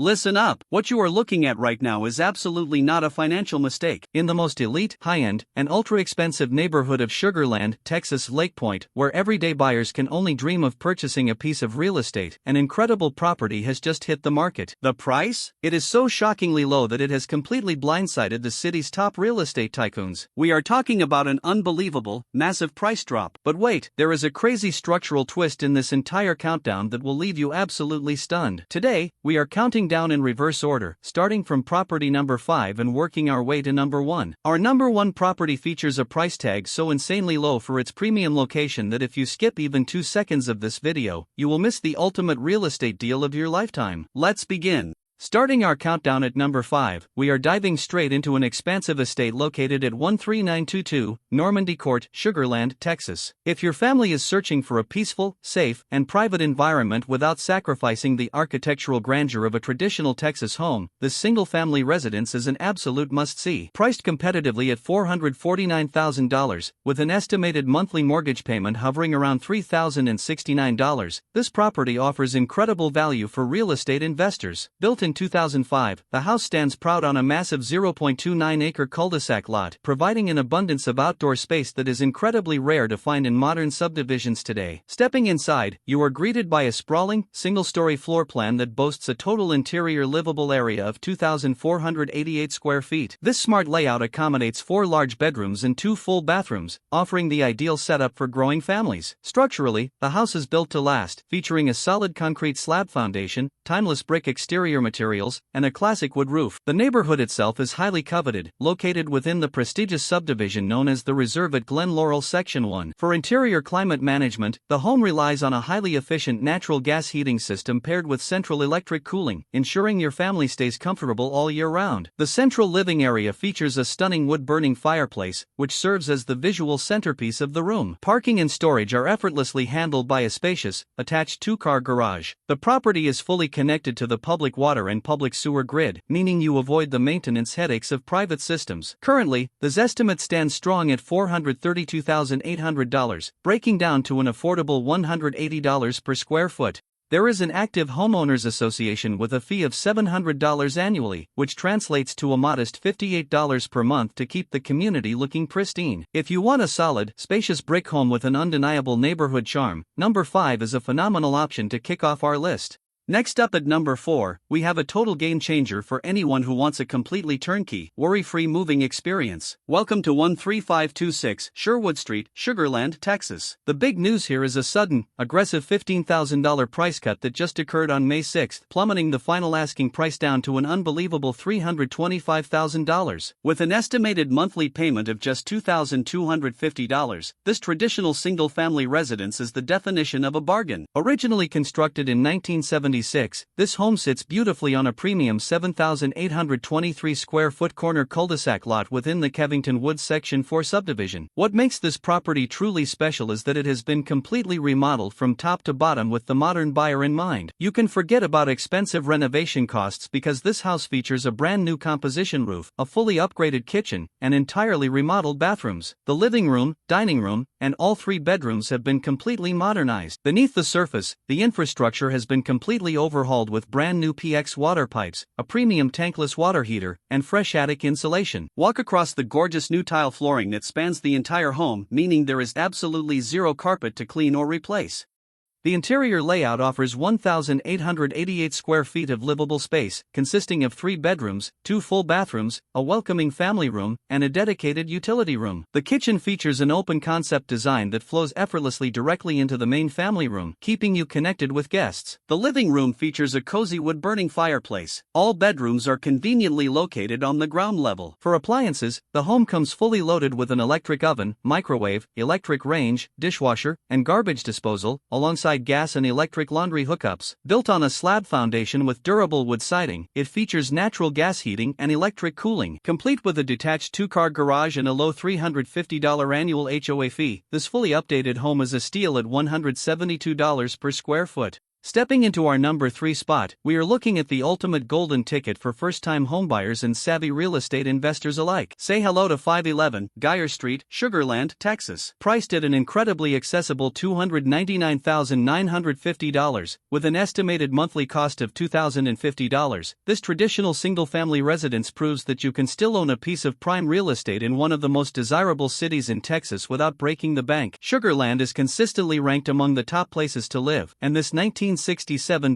Listen up, what you are looking at right now is absolutely not a financial mistake. In the most elite, high-end, and ultra-expensive neighborhood of Sugar Land, Texas, Lake Pointe, where everyday buyers can only dream of purchasing a piece of real estate, an incredible property has just hit the market. The price? It is so shockingly low that it has completely blindsided the city's top real estate tycoons. We are talking about an unbelievable, massive price drop. But wait, there is a crazy structural twist in this entire countdown that will leave you absolutely stunned. Today, we are counting down in reverse order, starting from property number 5 and working our way to number 1. Our number 1 property features a price tag so insanely low for its premium location that if you skip even 2 seconds of this video, you will miss the ultimate real estate deal of your lifetime. Let's begin. Starting our countdown at number 5, we are diving straight into an expansive estate located at 13922 Normandy Ct, Sugar Land, Texas. If your family is searching for a peaceful, safe, and private environment without sacrificing the architectural grandeur of a traditional Texas home, this single-family residence is an absolute must-see. Priced competitively at $449,000, with an estimated monthly mortgage payment hovering around $3,069, this property offers incredible value for real estate investors. Built in 2005, the house stands proud on a massive 0.29-acre cul-de-sac lot, providing an abundance of outdoor space that is incredibly rare to find in modern subdivisions today. Stepping inside, you are greeted by a sprawling, single-story floor plan that boasts a total interior livable area of 2,488 square feet. This smart layout accommodates 4 large bedrooms and 2 full bathrooms, offering the ideal setup for growing families. Structurally, the house is built to last, featuring a solid concrete slab foundation, timeless brick exterior materials, and a classic wood roof. The neighborhood itself is highly coveted, located within the prestigious subdivision known as the Reserve at Glen Laurel Section 1. For interior climate management, the home relies on a highly efficient natural gas heating system paired with central electric cooling, ensuring your family stays comfortable all year round. The central living area features a stunning wood-burning fireplace, which serves as the visual centerpiece of the room. Parking and storage are effortlessly handled by a spacious, attached 2-car garage. The property is fully connected to the public water and public sewer grid, meaning you avoid the maintenance headaches of private systems. Currently, the estimate stands strong at $432,800, breaking down to an affordable $180 per square foot. There is an active homeowners association with a fee of $700 annually, which translates to a modest $58 per month to keep the community looking pristine. If you want a solid, spacious brick home with an undeniable neighborhood charm, number 5 is a phenomenal option to kick off our list. Next up at number 4, we have a total game changer for anyone who wants a completely turnkey, worry-free moving experience. Welcome to 13526 Sherwood Street, Sugar Land, Texas. The big news here is a sudden, aggressive $15,000 price cut that just occurred on May 6, plummeting the final asking price down to an unbelievable $325,000. With an estimated monthly payment of just $2,250, this traditional single-family residence is the definition of a bargain. Originally constructed in 1976, this home sits beautifully on a premium 7,823 square foot corner cul-de-sac lot within the Kevington Woods Section 4 subdivision. What makes this property truly special is that it has been completely remodeled from top to bottom with the modern buyer in mind. You can forget about expensive renovation costs because this house features a brand new composition roof, a fully upgraded kitchen, and entirely remodeled bathrooms. The living room, dining room, and all 3 bedrooms have been completely modernized. Beneath the surface, the infrastructure has been completely overhauled with brand new PX water pipes, a premium tankless water heater, and fresh attic insulation. Walk across the gorgeous new tile flooring that spans the entire home, meaning there is absolutely zero carpet to clean or replace. The interior layout offers 1,888 square feet of livable space, consisting of 3 bedrooms, 2 full bathrooms, a welcoming family room, and a dedicated utility room. The kitchen features an open-concept design that flows effortlessly directly into the main family room, keeping you connected with guests. The living room features a cozy wood-burning fireplace. All bedrooms are conveniently located on the ground level. For appliances, the home comes fully loaded with an electric oven, microwave, electric range, dishwasher, and garbage disposal, alongside gas and electric laundry hookups. Built on a slab foundation with durable wood siding, it features natural gas heating and electric cooling. Complete with a detached 2-car garage and a low $350 annual HOA fee, this fully updated home is a steal at $172 per square foot. Stepping into our number 3 spot, we are looking at the ultimate golden ticket for first-time homebuyers and savvy real estate investors alike. Say hello to 511 Geyer Street, Sugar Land, Texas. Priced at an incredibly accessible $299,950, with an estimated monthly cost of $2,050, this traditional single-family residence proves that you can still own a piece of prime real estate in one of the most desirable cities in Texas without breaking the bank. Sugar Land is consistently ranked among the top places to live, and this 1967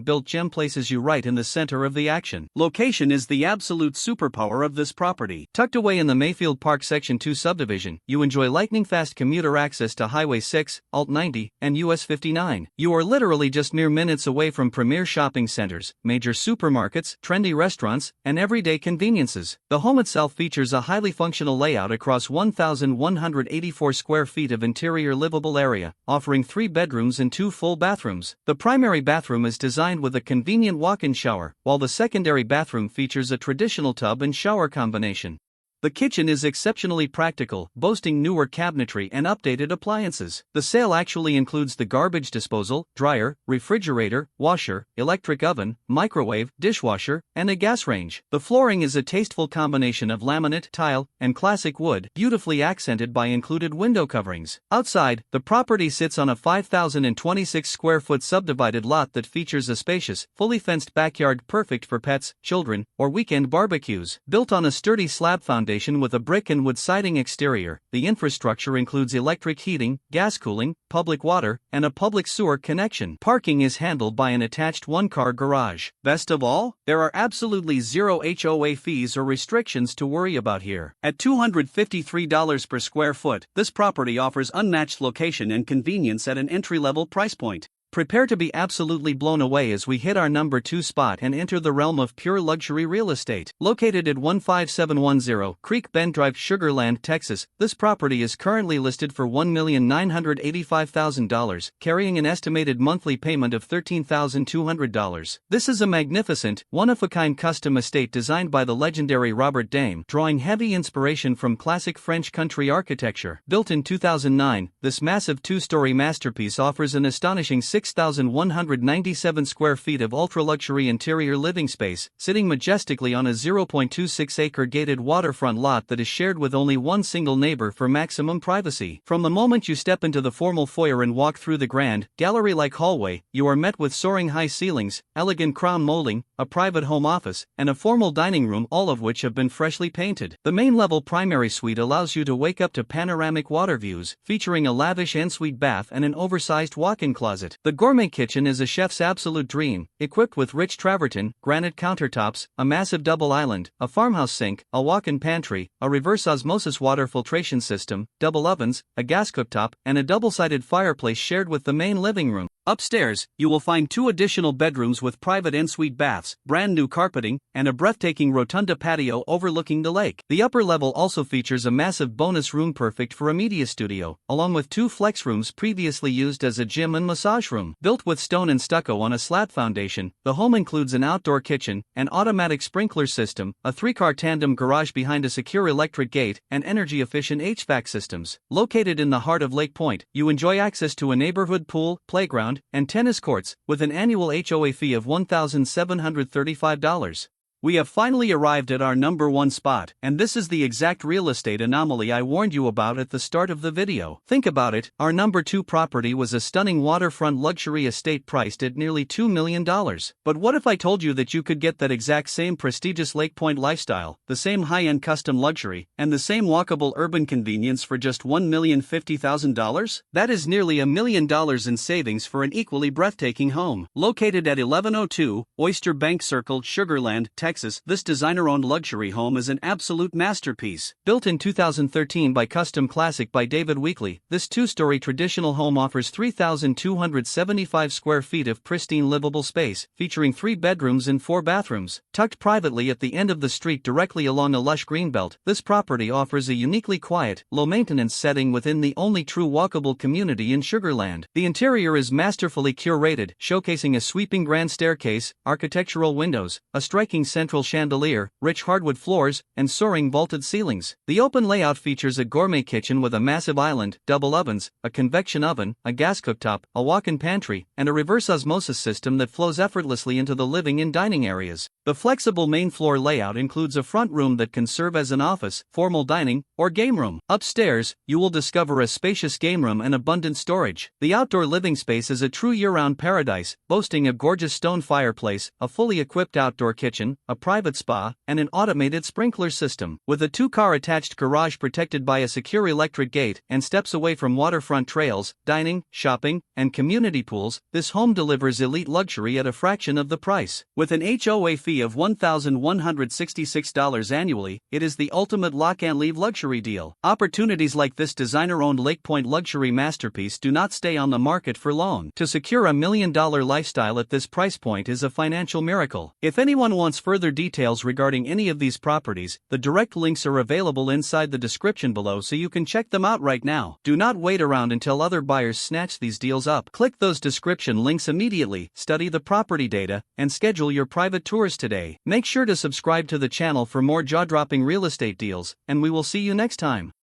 built gem places you right in the center of the action. Location is the absolute superpower of this property. Tucked away in the Mayfield Park Section 2 subdivision, you enjoy lightning-fast commuter access to Highway 6, Alt 90, and US 59. You are literally just mere minutes away from premier shopping centers, major supermarkets, trendy restaurants, and everyday conveniences. The home itself features a highly functional layout across 1,184 square feet of interior livable area, offering 3 bedrooms and 2 full bathrooms. The primary bathroom is designed with a convenient walk-in shower, while the secondary bathroom features a traditional tub and shower combination. The kitchen is exceptionally practical, boasting newer cabinetry and updated appliances. The sale actually includes the garbage disposal, dryer, refrigerator, washer, electric oven, microwave, dishwasher, and a gas range. The flooring is a tasteful combination of laminate, tile, and classic wood, beautifully accented by included window coverings. Outside, the property sits on a 5,026 square foot subdivided lot that features a spacious, fully fenced backyard perfect for pets, children, or weekend barbecues. Built on a sturdy slab foundation with a brick and wood siding exterior, the infrastructure includes electric heating, gas cooling, public water, and a public sewer connection. Parking is handled by an attached one-car garage. Best of all, there are absolutely zero HOA fees or restrictions to worry about here. At $253 per square foot, this property offers unmatched location and convenience at an entry-level price point. Prepare to be absolutely blown away as we hit our number 2 spot and enter the realm of pure luxury real estate. Located at 15710 Creek Bend Drive, Sugar Land, Texas, this property is currently listed for $1,985,000, carrying an estimated monthly payment of $13,200. This is a magnificent, one-of-a-kind custom estate designed by the legendary Robert Dame, drawing heavy inspiration from classic French country architecture. Built in 2009, this massive 2-story masterpiece offers an astonishing 6,197 square feet of ultra-luxury interior living space, sitting majestically on a 0.26-acre gated waterfront lot that is shared with only one single neighbor for maximum privacy. From the moment you step into the formal foyer and walk through the grand, gallery-like hallway, you are met with soaring high ceilings, elegant crown molding, a private home office, and a formal dining room, all of which have been freshly painted. The main-level primary suite allows you to wake up to panoramic water views, featuring a lavish ensuite bath and an oversized walk-in closet. The gourmet kitchen is a chef's absolute dream, equipped with rich travertine, granite countertops, a massive double island, a farmhouse sink, a walk-in pantry, a reverse osmosis water filtration system, double ovens, a gas cooktop, and a double-sided fireplace shared with the main living room. Upstairs, you will find 2 additional bedrooms with private ensuite baths, brand new carpeting, and a breathtaking rotunda patio overlooking the lake. The upper level also features a massive bonus room perfect for a media studio, along with 2 flex rooms previously used as a gym and massage room. Built with stone and stucco on a slat foundation, the home includes an outdoor kitchen, an automatic sprinkler system, a 3-car tandem garage behind a secure electric gate, and energy-efficient HVAC systems. Located in the heart of Lake Pointe, you enjoy access to a neighborhood pool, playground, and tennis courts, with an annual HOA fee of $1,735. We have finally arrived at our number 1 spot, and this is the exact real estate anomaly I warned you about at the start of the video. Think about it, our number 2 property was a stunning waterfront luxury estate priced at nearly $2 million. But what if I told you that you could get that exact same prestigious Lake Pointe lifestyle, the same high-end custom luxury, and the same walkable urban convenience for just $1,050,000? That is nearly $1 million in savings for an equally breathtaking home. Located at 1102 Oyster Bank Cir, Sugar Land, Texas, this designer-owned luxury home is an absolute masterpiece. Built in 2013 by Custom Classic by David Weekley, this 2-story traditional home offers 3,275 square feet of pristine livable space, featuring 3 bedrooms and 4 bathrooms. Tucked privately at the end of the street directly along a lush greenbelt, this property offers a uniquely quiet, low-maintenance setting within the only true walkable community in Sugar Land. The interior is masterfully curated, showcasing a sweeping grand staircase, architectural windows, a striking central central chandelier, rich hardwood floors, and soaring vaulted ceilings. The open layout features a gourmet kitchen with a massive island, double ovens, a convection oven, a gas cooktop, a walk-in pantry, and a reverse osmosis system that flows effortlessly into the living and dining areas. The flexible main floor layout includes a front room that can serve as an office, formal dining, or game room. Upstairs, you will discover a spacious game room and abundant storage. The outdoor living space is a true year-round paradise, boasting a gorgeous stone fireplace, a fully equipped outdoor kitchen, a private spa, and an automated sprinkler system. With a two-car attached garage protected by a secure electric gate and steps away from waterfront trails, dining, shopping, and community pools, this home delivers elite luxury at a fraction of the price. With an HOA fee of $1,166 annually, it is the ultimate lock-and-leave luxury deal. Opportunities like this designer-owned Lake Pointe luxury masterpiece do not stay on the market for long. To secure $1 million lifestyle at this price point is a financial miracle. If anyone wants further details regarding any of these properties, the direct links are available inside the description below so you can check them out right now. Do not wait around until other buyers snatch these deals up. Click those description links immediately, study the property data, and schedule your private tours today. Make sure to subscribe to the channel for more jaw-dropping real estate deals, and we will see you next time.